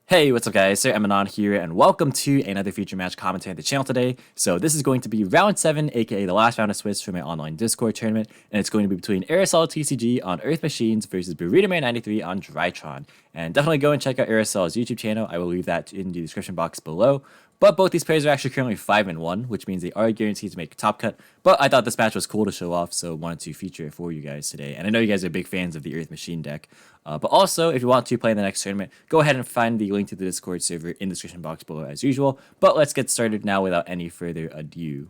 Hey, what's up guys, Sir Emanon here, and welcome to another feature match commentary on the channel today. So this is going to be round 7, aka the last round of Swiss for my online Discord tournament, and it's going to be between Aerosol TCG on Earth Machines versus BurritoMan93 on Drytron. And definitely go and check out Aerosol's YouTube channel, I will leave that in the description box below. But both these players are actually currently 5-1, which means they are guaranteed to make a top cut. But I thought this match was cool to show off, so wanted to feature it for you guys today. And I know you guys are big fans of the Earth Machine deck. But also, if you want to play in the next tournament, go ahead and find the link to the Discord server in the description box below as usual. But let's get started now without any further ado.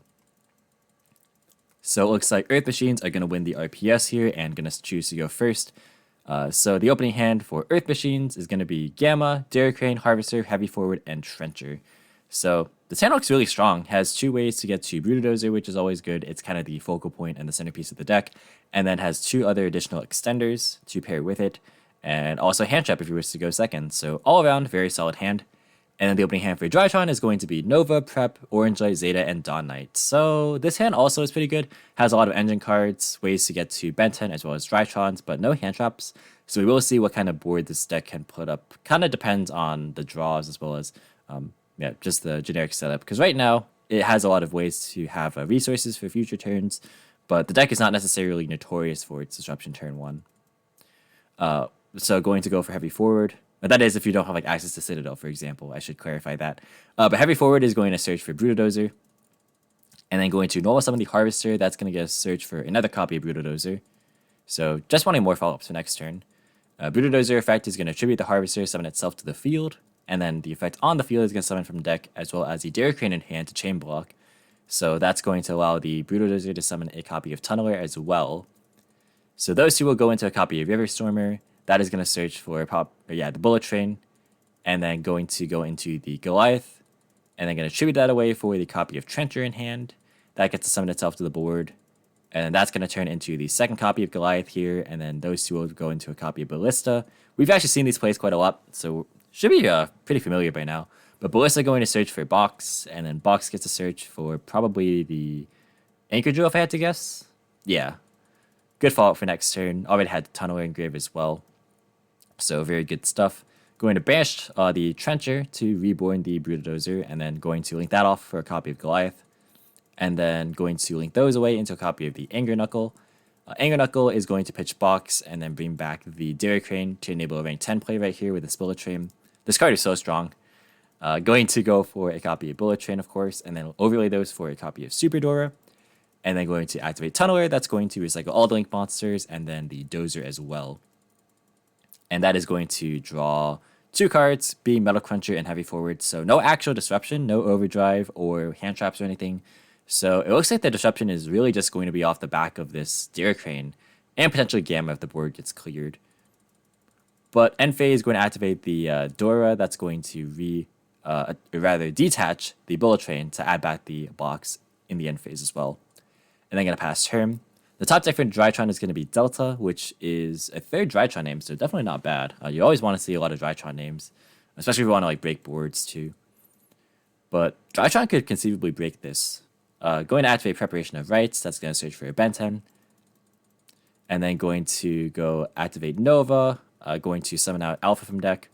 So it looks like Earth Machines are going to win the RPS here and going to choose to go first. So the opening hand for Earth Machines is going to be Gamma, Dairy Crane, Harvester, Heavy Forward, and Trencher. So this hand looks really strong. Has two ways to get to Brutadozer, which is always good. It's kind of the focal point and the centerpiece of the deck. And then has two other additional extenders to pair with it. And also hand trap if you wish to go second. So all around, very solid hand. And then the opening hand for Drytron is going to be Nova, Prep, Orange Light, Zeta, and Dawn Knight. So this hand also is pretty good. Has a lot of engine cards, ways to get to Benton as well as Drytrons, but no hand traps. So we will see what kind of board this deck can put up. Kind of depends on the draws as well as just the generic setup. Because right now, it has a lot of ways to have resources for future turns, but the deck is not necessarily notorious for its disruption turn 1. So going to go for Heavy Forward. But that is if you don't have like access to Citadel, for example. I should clarify that. But Heavy Forward is going to search for Brutadozer. And then going to normal summon the Harvester. That's going to get a search for another copy of Brutadozer. So just wanting more follow-ups for next turn. Brutadozer effect is going to tribute the Harvester, summon itself to the field. And then the effect on the field is going to summon from deck, as well as the Dairy Crane in hand to chain block. So that's going to allow the Brutadozer to summon a copy of Tunneler as well. So those two will go into a copy of Riverstormer. That is going to search for the Bullet Train, and then going to go into the Goliath, and then going to tribute that away for the copy of Trencher in hand. That gets to summon itself to the board, and that's going to turn into the second copy of Goliath here, and then those two will go into a copy of Ballista. We've actually seen these plays quite a lot, so should be pretty familiar by now. But Ballista going to search for Box, and then Box gets to search for probably the Anchor Drill if I had to guess. Yeah. Good follow-up for next turn. Already had the Tunneler engraved as well. So very good stuff. Going to banish the Trencher to reborn the Brutadozer, and then going to link that off for a copy of Goliath. And then going to link those away into a copy of the Anger Knuckle. Anger Knuckle is going to pitch Box and then bring back the Dairy Crane to enable a rank 10 play right here with the Bullet Train. This card is so strong. Going to go for a copy of Bullet Train, of course, and then overlay those for a copy of Super Dora. And then going to activate Tunneler. That's going to recycle all the link monsters and then the Dozer as well. And that is going to draw two cards, being Metal Cruncher and Heavy Forward. So no actual disruption, no overdrive or hand traps or anything. So it looks like the disruption is really just going to be off the back of this Dairy Crane and potentially Gamma if the board gets cleared. But end phase is going to activate the Dora. That's going to detach the Bullet Train to add back the blocks in the end phase as well. And then going to pass turn. The top deck for Drytron is going to be Delta, which is a third Drytron name, so definitely not bad. You always want to see a lot of Drytron names, especially if you want to like break boards too. But Drytron could conceivably break this. Going to activate Preparation of Rites, that's going to search for a Benten. And then going to go activate Nova, going to summon out Alpha from deck.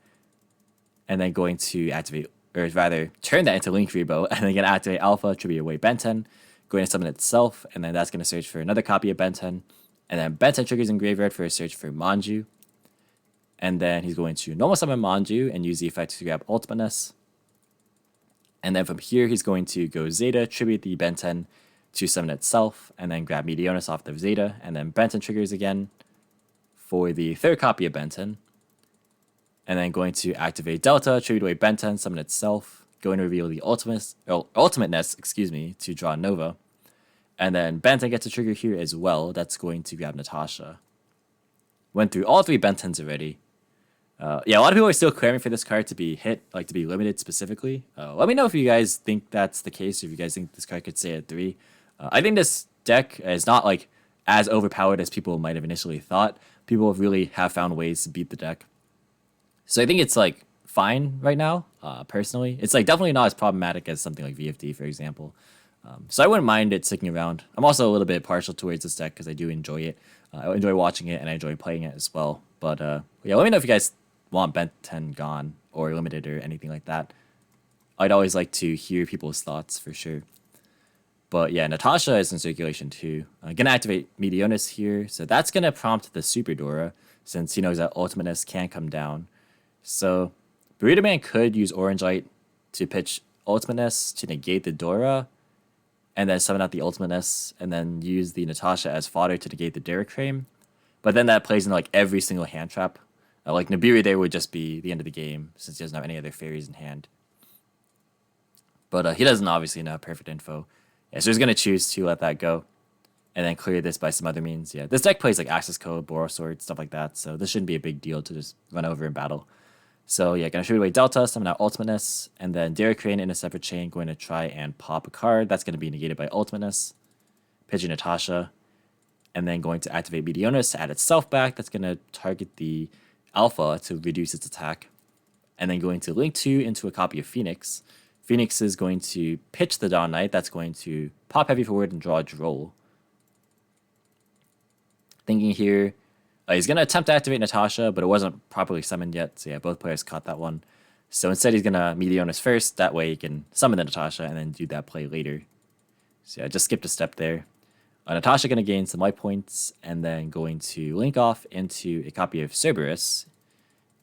And then going to activate, or rather, turn that into Link Rebo, and then going to activate Alpha, tribute away Benten. Going to summon itself, and then that's going to search for another copy of Benten. And then Benten triggers in Graveyard for a search for Manju. And then he's going to normal summon Manju and use the effect to grab Ultimateness. And then from here, he's going to go Zeta, tribute the Benten to summon itself, and then grab Meteonis off the Zeta. And then Benten triggers again for the third copy of Benten. And then going to activate Delta, tribute away Benten, summon itself. Going to reveal the Ultimateness, to draw Nova. And then Benten gets a trigger here as well. That's going to grab Natasha. Went through all three Bentens already. A lot of people are still clamoring for this card to be hit, like to be limited specifically. Let me know if you guys think that's the case, or if you guys think this card could stay at 3. I think this deck is not like as overpowered as people might have initially thought. People really have found ways to beat the deck. So I think it's like fine right now, personally. It's like definitely not as problematic as something like VFD, for example. So I wouldn't mind it sticking around. I'm also a little bit partial towards this deck because I do enjoy it. I enjoy watching it and I enjoy playing it as well. But let me know if you guys want Ben 10 gone or limited or anything like that. I'd always like to hear people's thoughts for sure. But yeah, Natasha is in circulation too. I'm gonna activate Meteonis here, so that's gonna prompt the Super Dora, since he knows that Ultimateness can come down. So Burrito Man could use Orange Light to pitch Ultimateness to negate the Dora, and then summon out the Ultimateness, and then use the Natasha as fodder to negate the Dyracrane. But then that plays in like every single hand trap. Like Nibiru there would just be the end of the game, since he doesn't have any other fairies in hand. But he doesn't obviously know perfect info. Yeah, so he's going to choose to let that go. And then clear this by some other means. Yeah, this deck plays like Access Code, Borosword, stuff like that. So this shouldn't be a big deal to just run over in battle. So yeah, going to shoot away Delta, summon out Ultimateness. And then Dyracrane in a separate chain, going to try and pop a card. That's going to be negated by Ultimateness. Pitching Natasha. And then going to activate Meteonis to add itself back. That's going to target the Alpha to reduce its attack. And then going to link 2 into a copy of Phoenix. Phoenix is going to pitch the Dawn Knight. That's going to pop heavy forward and draw a Droll. Thinking here, he's going to attempt to activate Natasha, but it wasn't properly summoned yet. So yeah, both players caught that one. So instead he's going to Meteonis first. That way he can summon the Natasha and then do that play later. So yeah, just skipped a step there. Natasha going to gain some life points and then going to link off into a copy of Cerberus.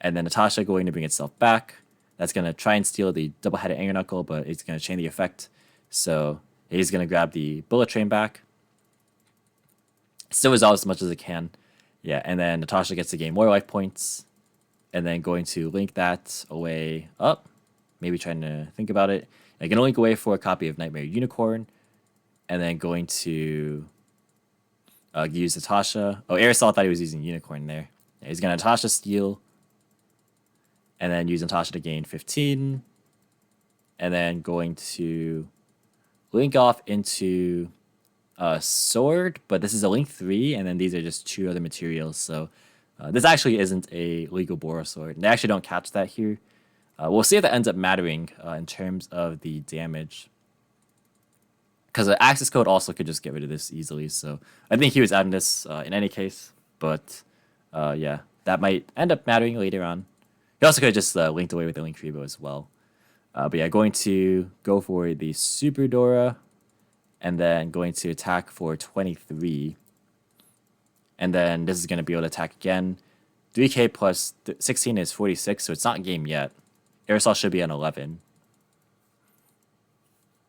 And then Natasha going to bring itself back. That's going to try and steal the double-headed Anger Knuckle, but it's going to chain the effect. So he's going to grab the Bullet Train back. Still resolve as much as it can. Yeah, and then Natasha gets to gain more life points. And then going to link that away up. Maybe trying to think about it. I'm going to link away for a copy of Nightmare Unicorn. And then going to use Natasha. Oh, Aerosol thought he was using Unicorn there. Yeah, he's going to Natasha steal. And then use Natasha to gain 15. And then going to link off into Sword. But this is a link 3. And then these are just 2 other materials. So this actually isn't a legal Borosword. And they actually don't catch that here. We'll see if that ends up mattering in terms of the damage. Because the Access Code also could just get rid of this easily. So I think he was adding this in any case. But yeah, that might end up mattering later on. He also could have just linked away with the Link Rebo as well. But yeah, going to go for the Super Dora. And then going to attack for 23. And then this is going to be able to attack again. 3k plus 16 is 46, so it's not game yet. Aerosol should be on 11.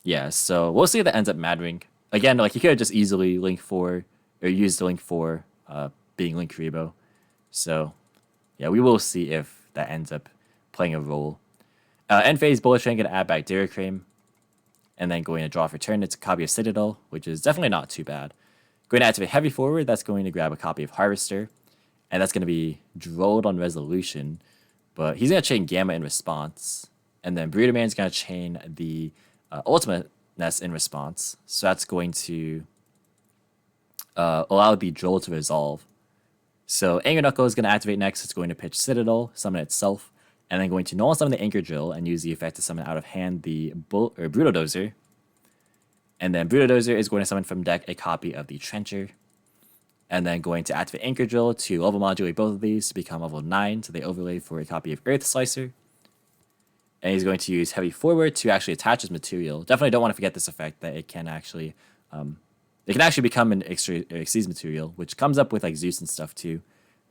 Yeah, so we'll see if that ends up mattering. Again, like you could have just easily link 4 or use the link 4 being Link Rebo. So yeah, we will see if that ends up playing a role. End phase, Bullet Train going to add back Dyracrane. And then going to draw for turn, it's a copy of Citadel, which is definitely not too bad. Going to activate Heavy Forward, that's going to grab a copy of Harvester. And that's going to be Drolled on Resolution. But he's going to chain Gamma in response. And then Burrito Man's going to chain the Ultimateness in response. So that's going to allow the Droll to resolve. So Anger Knuckle is going to activate next. It's going to pitch Citadel, summon itself, and then going to null summon the Anchor Drill and use the effect to summon out of hand the Brutodozer. And then Brutodozer is going to summon from deck a copy of the Trencher. And then going to activate Anchor Drill to level modulate both of these to become level 9, so they overlay for a copy of Earth Slicer. And he's going to use Heavy Forward to actually attach his material. Definitely don't want to forget this effect, that it can actually become an Xyz material, which comes up with like Zeus and stuff too.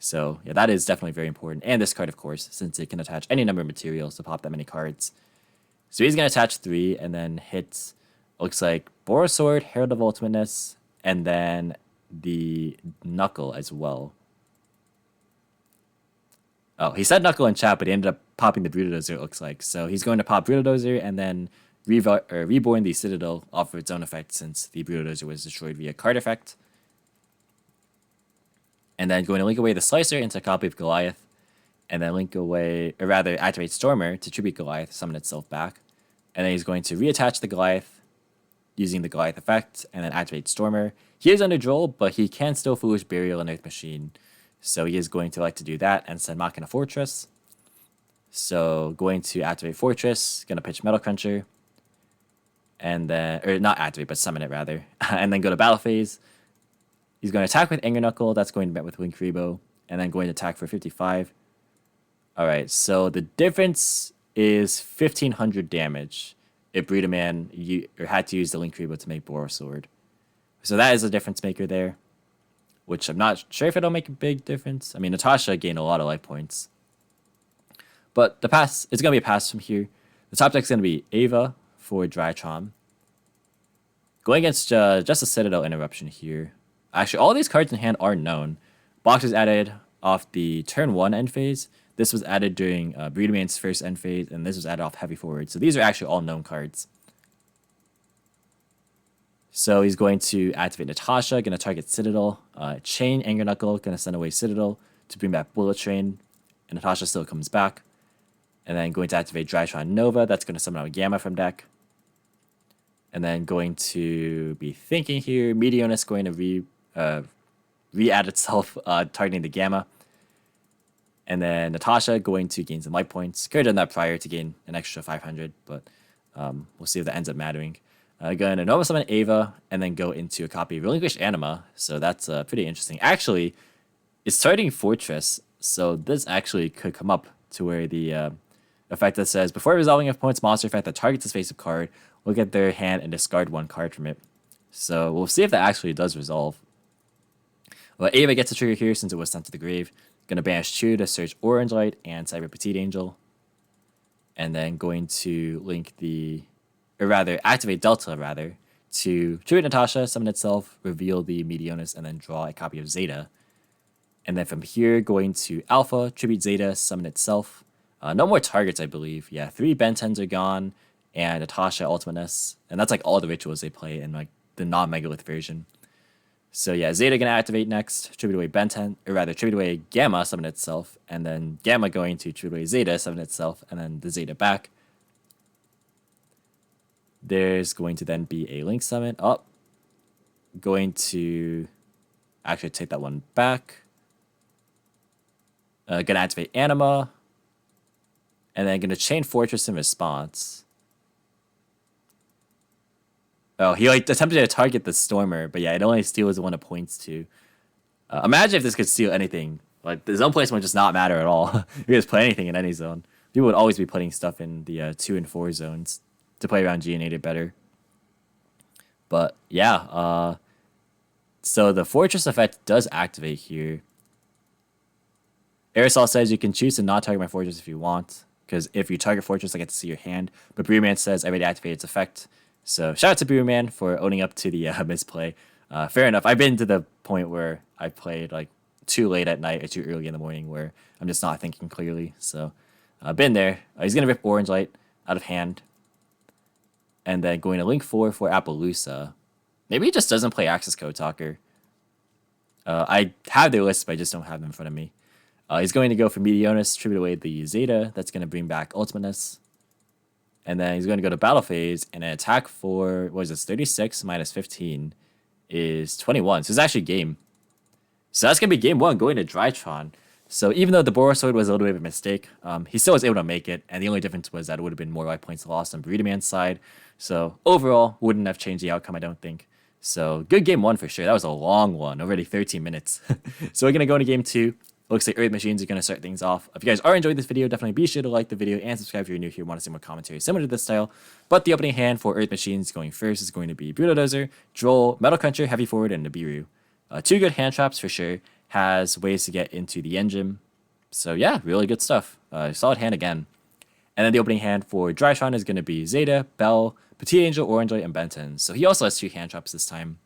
So yeah, that is definitely very important. And this card, of course, since it can attach any number of materials to pop that many cards. So he's going to attach 3 and then hit, looks like Borosword, Herald of Ultimateness, and then the Knuckle as well. Oh, he said Knuckle in chat, but he ended up popping the Brutodozer, it looks like. So he's going to pop Brutodozer and then reborn the Citadel off of its own effect, since the Brutodozer was destroyed via card effect. And then going to link away the Slicer into a copy of Goliath. And then link away, or rather activate Stormer to tribute Goliath, summon itself back. And then he's going to reattach the Goliath using the Goliath effect, and then activate Stormer. He is under Droll, but he can still Foolish Burial and Earth Machine. So he is going to like to do that and send Machina Fortress. So going to activate Fortress, going to pitch Metal Cruncher. And then, or not activate, but summon it rather. And then go to battle phase. He's going to attack with Anger Knuckle. That's going to be met with Link Rebo. And then going to attack for 55. Alright, so the difference is 1500 damage if Breedaman had to use the Link Rebo to make Borosword. So that is a difference maker there, which I'm not sure if it'll make a big difference. I mean, Natasha gained a lot of life points. But the pass, it's going to be a pass from here. The top deck's going to be Ava for Drytron. Going against just a Citadel Interruption here. Actually, all these cards in hand are known. Box was added off the turn 1 end phase. This was added during Breedaman's first end phase, and this was added off heavy forward. So these are actually all known cards. So he's going to activate Natasha, going to target Citadel. Chain Anger Knuckle, going to send away Citadel to bring back Bullet Train. And Natasha still comes back. And then going to activate Drytron Nova, that's going to summon out Gamma from deck. And then going to be thinking here, Meteonis going to re-add itself, targeting the Gamma. And then Natasha going to gain some light points. Could have done that prior to gain an extra 500, but we'll see if that ends up mattering. Going to Nova Summon Ava, and then go into a copy of Relinquish Anima. So that's pretty interesting. Actually, it's targeting Fortress, so this actually could come up to where the effect that says, before resolving a opponent's monster effect that targets a face-up card, look at their hand and discard 1 card from it. So we'll see if that actually does resolve. Well, Ava gets a trigger here since it was sent to the grave. Going to banish Chew to search Orange Light and Cyber Petite Angel. And then going to link activate Delta, to tribute Natasha, summon itself, reveal the Meteonis, and then draw a copy of Zeta. And then from here, going to Alpha, tribute Zeta, summon itself. No more targets, I believe. Yeah, 3 Ben 10s are gone, and Natasha Ultimateness. And that's like all the rituals they play in like the non-Megalith version. So yeah, Zeta gonna activate next, tribute away Ben 10, or rather tribute away Gamma, summon itself, and then Gamma going to tribute away Zeta, summon itself, and then the Zeta back. There's going to then be a Link summon up. Going to actually take that one back. Gonna activate Anima. And then gonna chain Fortress in response. Oh, he like attempted to target the Stormer, but yeah, it only steals the one it points to. Imagine if this could steal anything. Like, the zone placement would just not matter at all. You can just play anything in any zone. People would always be putting stuff in the 2 and 4 zones to play around Geonated better. But yeah, so the Fortress effect does activate here. Aerosol says you can choose to not target my Fortress if you want, because if you target Fortress, I get to see your hand. But Brewerman says I already activate its effect. So shout out to Brewerman for owning up to the misplay. Fair enough. I've been to the point where I played like too late at night or too early in the morning where I'm just not thinking clearly. So I've been there. He's going to rip Orange Light out of hand. And then going to Link 4 for Appaloosa. Maybe he just doesn't play Access Code Talker. I have their list, but I just don't have them in front of me. He's going to go for Meteonis, tribute away the Zeta. That's going to bring back Ultimateness. And then he's going to go to Battle Phase, and an attack for, what is this, 36 minus 15 is 21. So it's actually game. So that's going to be game 1, going to Drytron. So even though the Borosword was a little bit of a mistake, he still was able to make it, and the only difference was that it would have been more life points lost on Breedaman's side. So overall, wouldn't have changed the outcome, I don't think. So good game 1 for sure. That was a long one, already 13 minutes. So we're going to go into game 2. Looks like Earth Machines are going to start things off. If you guys are enjoying this video, definitely be sure to like the video and subscribe if you're new here and want to see more commentary similar to this style. But the opening hand for Earth Machines going first is going to be Bulldozer, Droll, Metal Cruncher, Heavy Forward, and Nibiru. 2 good hand traps for sure. Has ways to get into the engine. So yeah, really good stuff. Solid hand again. And then the opening hand for Drytron is going to be Zeta, Bell, Petite Angel, Orange Light, and Benton. So he also has 2 hand traps this time.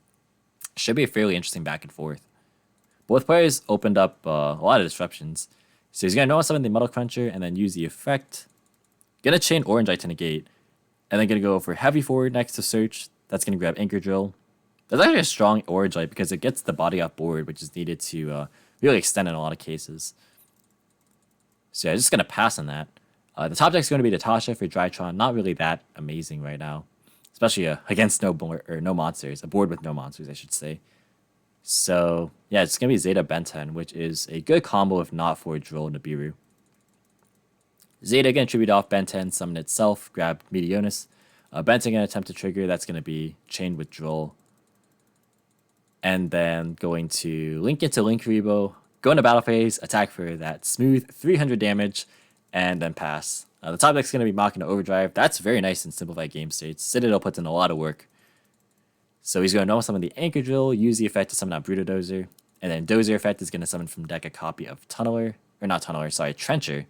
Should be a fairly interesting back and forth. Both players opened up a lot of disruptions. So he's going to know summon the Metal Cruncher and then use the effect. Going to chain Orange Light to negate. And then going to go for Heavy Forward next to Search. That's going to grab Anchor Drill. That's actually a strong Orange Light because it gets the body off board, which is needed to really extend in a lot of cases. So yeah, just going to pass on that. The top deck is going to be Natasha for Drytron. Not really that amazing right now. Especially against no monsters. A board with no monsters, I should say. So, yeah, it's going to be Zeta Benten, which is a good combo if not for Droll Nibiru. Zeta going to tribute off Benten, summon itself, grab Meteonis. Benten going to attempt to trigger. That's going to be chained with Droll. And then going to link into Link Rebo, go into battle phase, attack for that smooth 300 damage, and then pass. The top deck's going to be Machina Overdrive. That's very nice in simplified game states. Citadel puts in a lot of work. So he's going to normal summon the Anchor Drill, use the effect to summon out Brutodozer, and then Dozer effect is going to summon from deck a copy of Tunneler, or not Tunneler, sorry, Trencher.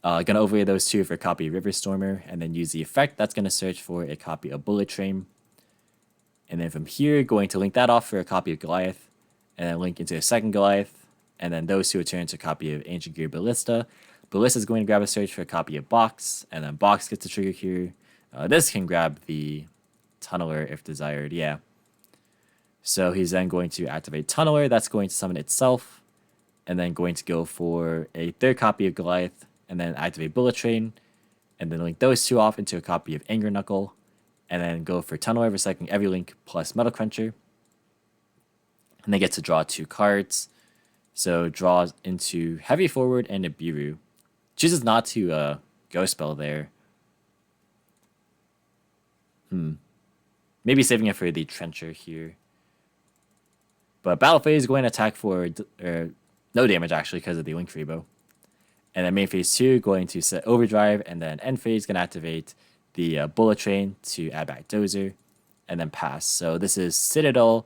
Going to overlay those two for a copy of River Stormer, and then use the effect. That's going to search for a copy of Bullet Train. And then from here, going to link that off for a copy of Goliath, and then link into a second Goliath, and then those two return to a copy of Ancient Gear Ballista. Ballista is going to grab a search for a copy of Box, and then Box gets a trigger here. This can grab the Tunneler if desired, yeah. So he's then going to activate Tunneler, that's going to summon itself, and then going to go for a third copy of Goliath, and then activate Bullet Train, and then link those two off into a copy of Anger Knuckle, and then go for Tunneler, recycling every link plus Metal Cruncher. And they get to draw 2 cards. So draws into Heavy Forward and Nibiru. Chooses not to go spell there. Maybe saving it for the Trencher here. But Battle Phase is going to attack for no damage actually because of the Link Freebo. And then main phase 2 going to set Overdrive, and then end phase going to activate the Bullet Train to add back Dozer, and then pass. So this is Citadel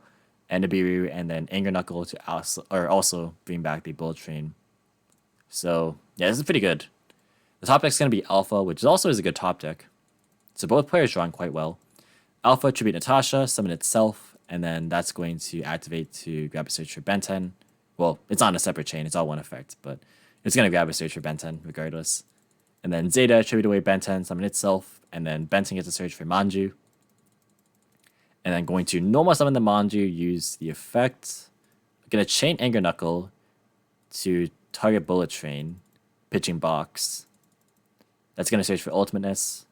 and Nibiru, and then Anger Knuckle to also bring back the Bullet Train. So yeah, this is pretty good. The top deck's going to be Alpha, which also is a good top deck. So both players drawn quite well. Alpha, Tribute Natasha, summon itself, and then that's going to activate to grab a search for Benten. Well, it's on a separate chain, it's all one effect, but it's going to grab a search for Benten regardless. And then Zeta, tribute away Benten, summon itself, and then Benten gets a search for Manju. And then going to normal summon the Manju, use the effect. I'm going to chain Anger Knuckle to target Bullet Train, pitching Box. That's going to search for Ultimateness.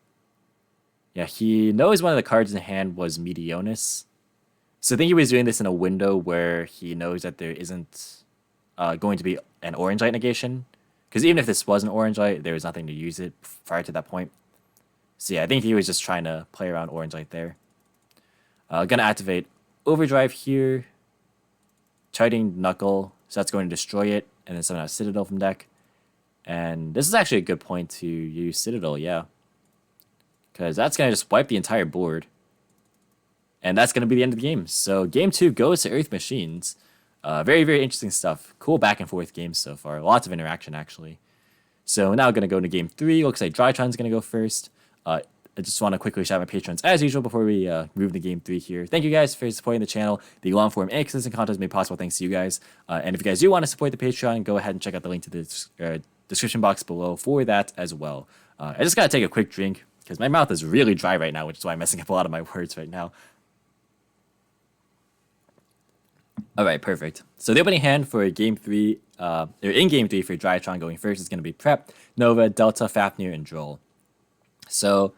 Yeah, he knows one of the cards in hand was Meteonis. So I think he was doing this in a window where he knows that there isn't going to be an Orange Light negation. Because even if this was an Orange Light, there was nothing to use it prior to that point. So yeah, I think he was just trying to play around Orange Light there. Gonna activate Overdrive here. Charging Knuckle, so that's going to destroy it, and then summon out Citadel from deck. And this is actually a good point to use Citadel, yeah. Because that's going to just wipe the entire board. And that's going to be the end of the game. So game 2 goes to Earth Machines. Very, very interesting stuff. Cool back and forth games so far. Lots of interaction, actually. So now we're going to go into game 3. Looks like Drytron's going to go first. I just want to quickly shout out my patrons as usual before we move to game 3 here. Thank you guys for supporting the channel. The long form and consistent content is made possible thanks to you guys. And if you guys do want to support the Patreon, go ahead and check out the link to the description box below for that as well. I just got to take a quick drink because my mouth is really dry right now, which is why I'm messing up a lot of my words right now. All right, perfect. So the opening hand for game 3, or in game 3 for Drytron going first is going to be Prep, Nova, Delta, Fafnir, and Droll. So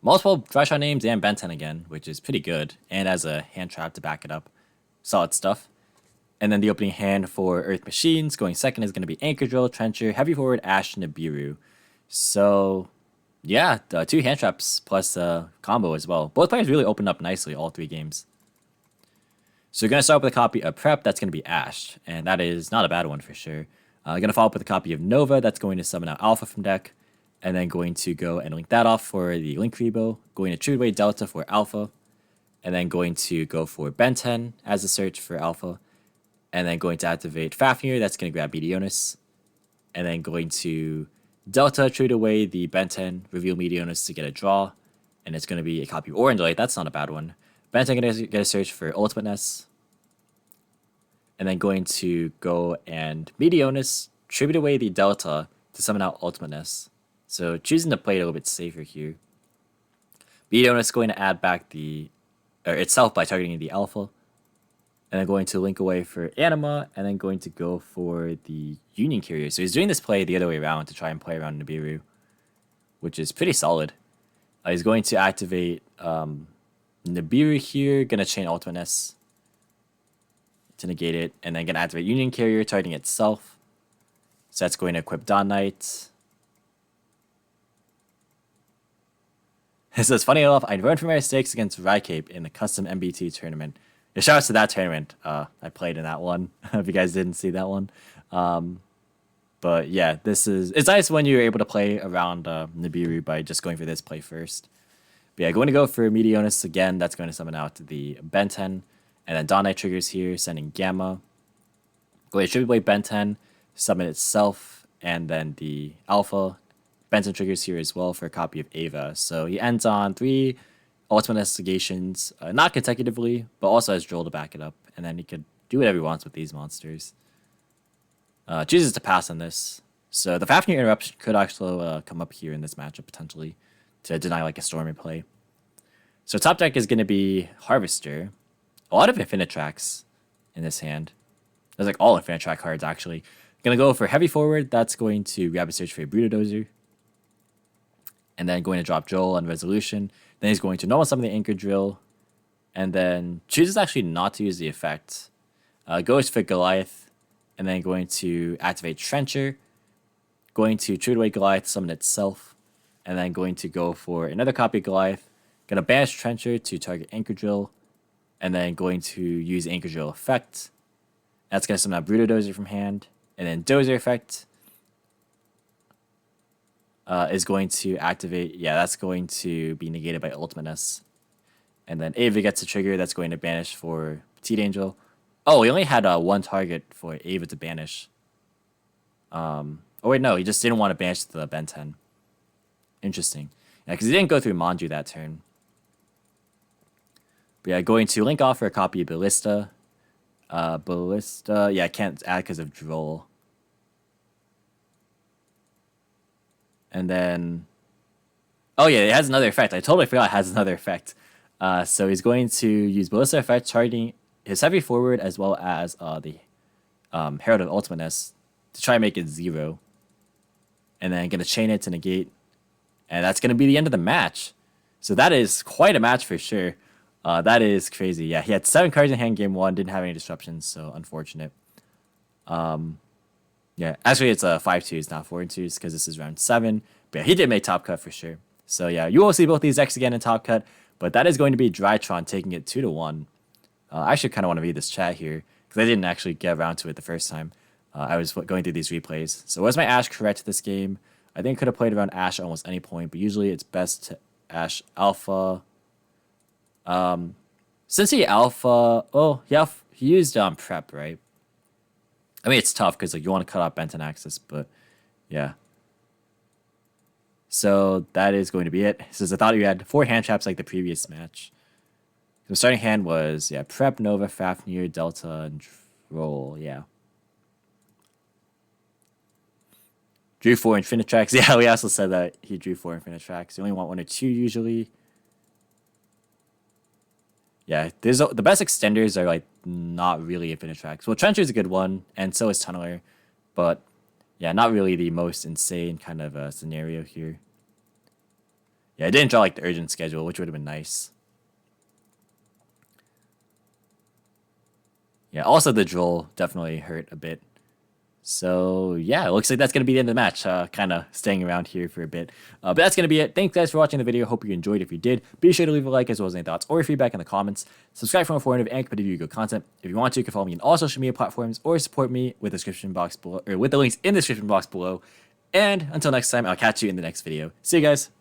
multiple Drytron names and Benten again, which is pretty good, and as a hand trap to back it up. Solid stuff. And then the opening hand for Earth Machines going second is going to be Anchor Drill, Trencher, Heavy Forward, Ash, Nibiru. So yeah, 2 hand traps plus combo as well. Both players really opened up nicely all 3 games. So we're going to start with a copy of Prep, that's going to be Ash, and that is not a bad one for sure. Going to follow up with a copy of Nova, that's going to summon out Alpha from deck, and then going to go and link that off for the Link Rebo, going to tribute away Delta for Alpha, and then going to go for Benten as a search for Alpha, and then going to activate Fafnir, that's going to grab Meteonis, and then going to Delta, tribute away the Benten, reveal Meteonis to get a draw, and it's going to be a copy of Orange Light, that's not a bad one. Benten going to get a search for Ultimateness, and then going to go and Meteonis, tribute away the Delta to summon out Ultimateness. So choosing to play it a little bit safer here. Meteonis is going to add back itself by targeting the Alpha, and then going to link away for Anima, and then going to go for the Union Carrier. So he's doing this play the other way around to try and play around Nibiru, which is pretty solid. He's going to activate Nibiru here, gonna chain Ultimateness to negate it, and then gonna activate Union Carrier, targeting itself. So that's going to equip Dawn Knight. It says, funny enough, I learned from my mistakes against Hcabe in the custom MBT tournament. Yeah, shout out to that tournament. I played in that one, if you guys didn't see that one. But yeah, it's nice when you're able to play around Nibiru by just going for this play first. But yeah, going to go for Meteonis again. That's going to summon out the Ben 10. And then Dawn Knight triggers here, sending Gamma. Go ahead, Triple Blade Ben 10, summon itself, and then the Alpha. Benton triggers here as well for a copy of Ava. So he ends on 3 Ultimate Investigations, not consecutively, but also has Droll to back it up. And then he could do whatever he wants with these monsters. Chooses to pass on this. So the Fafnir Interruption could actually come up here in this matchup potentially to deny like a Stormy play. So top deck is going to be Harvester. A lot of Infinitracks in this hand. There's like all Infinitrack cards actually. Going to go for Heavy Forward. That's going to Rapid Search for a Brutodozer. And then going to drop Joel on Resolution. Then he's going to normal summon the Anchor Drill. And then chooses actually not to use the effect. Goes for Goliath. And then going to activate Trencher. Going to True Away Goliath, summon itself. And then going to go for another copy of Goliath. Going to banish Trencher to target Anchor Drill. And then going to use Anchor Drill effect. That's going to summon out Brutodozer from hand. And then Dozer effect is going to activate. Yeah, that's going to be negated by Ultimateness. And then Ava gets a trigger. That's going to banish for Petite Angel. Oh, he only had one target for Ava to banish. Oh, wait, no. He just didn't want to banish the Ben 10. Interesting. Yeah, because he didn't go through Manju that turn. But yeah, going to link off for a copy of Ballista. Ballista. Yeah, I can't add because of Droll. And then... Oh, yeah, it has another effect. I totally forgot it has another effect. So he's going to use Ballista effect, targeting his Heavy Forward as well as the Herald of Ultimateness to try and make it 0. And then going to chain it to negate. And that's going to be the end of the match. So that is quite a match for sure. That is crazy. Yeah, he had 7 cards in hand game 1, didn't have any disruptions, so unfortunate. Yeah, actually it's a 5-2s, not 4-2s, because this is round 7. But yeah, he did make top cut for sure. So yeah, you will see both these decks again in top cut, but that is going to be Drytron taking it 2-1. I actually kind of want to read this chat here, because I didn't actually get around to it the first time. I was going through these replays. So was my Ash correct this game? I think I could have played around Ash at almost any point, but usually it's best to Ash Alpha. Since he Alpha... Oh, yeah, he used Prep, right? I mean, it's tough, because like, you want to cut off Benton Axis, but yeah. So that is going to be it. Since I thought you had 4 hand traps like the previous match. The starting hand was, yeah, Prep, Nova, Fafnir, Delta, and Droll, yeah. Drew 4 Infinitracks. Yeah, we also said that he drew 4 Infinitracks. You only want 1 or 2 usually. Yeah, the best extenders are like not really Infinitracks. Well, Trencher is a good one, and so is Tunneler. But yeah, not really the most insane kind of scenario here. Yeah, I didn't draw like the urgent schedule, which would have been nice. Yeah, also the Droll definitely hurt a bit. So yeah, it looks like that's going to be the end of the match. Kind of staying around here for a bit. But that's going to be it. Thanks guys for watching the video. Hope you enjoyed. If you did, be sure to leave a like as well as any thoughts or your feedback in the comments. Subscribe for more informative and competitive Yu-Gi-Oh content. If you want to, you can follow me on all social media platforms or support me with the description box below, or with the links in the description box below. And until next time, I'll catch you in the next video. See you guys.